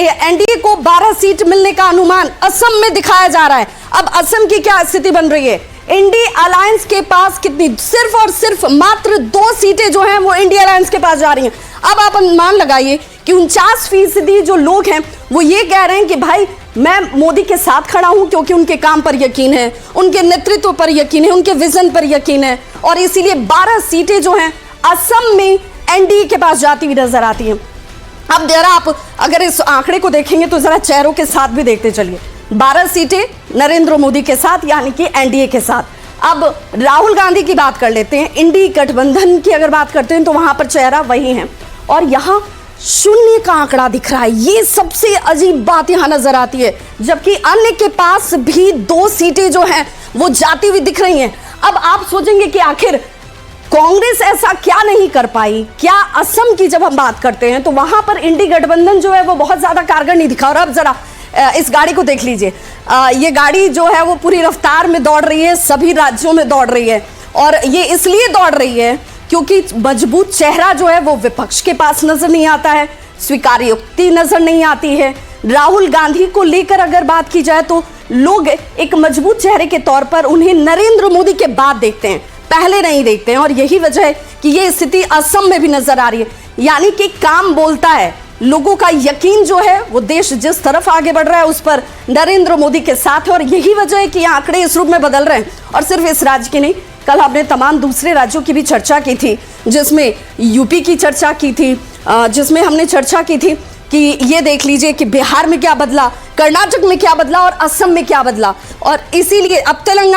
है, एनडीए को 12 सीट मिलने का अनुमान असम में दिखाया जा रहा है। अब असम की क्या स्थिति बन रही है? इंडिया अलायंस के पास कितनी, सिर्फ और सिर्फ मात्र 2 सीटें जो हैं वो इंडिया अलायंस के पास जा रही हैं। अब आप अनुमान लगाइए कि 49% जो लोग हैं वो ये कह रहे हैं कि भाई मैं मोदी के साथ खड़ा हूं क्योंकि उनके काम पर यकीन है, उनके नेतृत्व पर यकीन है, उनके विजन पर यकीन है, और इसीलिए 12 सीटें जो हैं असम में एनडीए के पास जाती हुई नजर आती हैं। अब जरा आप अगर इस आंकड़े को देखेंगे तो जरा चेहरों के साथ भी देखते चलिए। 12 सीटें नरेंद्र मोदी के साथ, यानी कि एनडीए के साथ। अब राहुल गांधी की बात कर लेते हैं, इंडी गठबंधन की अगर बात करते हैं तो वहां पर चेहरा वही है, और यहां 0 का आंकड़ा दिख रहा है। ये सबसे अजीब बात यहां नजर आती है, जबकि अन्य के पास भी 2 सीटें जो हैं वो जाती हुई दिख रही हैं। अब आप सोचेंगे कि आखिर कांग्रेस ऐसा क्या नहीं कर पाई? क्या असम की जब हम बात करते हैं तो वहां पर इंडी गठबंधन जो है वो बहुत ज्यादा कारगर नहीं दिखा। और अब जरा इस गाड़ी को देख लीजिए, ये गाड़ी जो है वो पूरी रफ्तार में दौड़ रही है, सभी राज्यों में दौड़ रही है, और ये इसलिए दौड़ रही है क्योंकि मजबूत चेहरा जो है वो विपक्ष के पास नजर नहीं आता है, स्वीकार्य युक्ति नजर नहीं आती है। राहुल गांधी को लेकर अगर बात की जाए तो लोग एक मजबूत चेहरे के तौर पर उन्हें नरेंद्र मोदी के बाद देखते हैं, पहले नहीं देखते हैं, और यही वजह है कि ये स्थिति असम में भी नजर आ रही है। यानी कि काम बोलता है, लोगों का यकीन जो है वो देश जिस तरफ आगे बढ़ रहा है उस पर नरेंद्र मोदी के साथ है, और यही वजह है कि आंकड़े इस रूप में बदल रहे हैं। और सिर्फ इस राज्य की नहीं, कल हमने तमाम दूसरे राज्यों की भी चर्चा की थी, जिसमें यूपी की चर्चा की थी, जिसमें हमने चर्चा की थी कि ये देख लीजिए कि बिहार में क्या बदला, कर्नाटक में क्या बदला और असम में क्या बदला, और इसीलिए अब तेलंगाना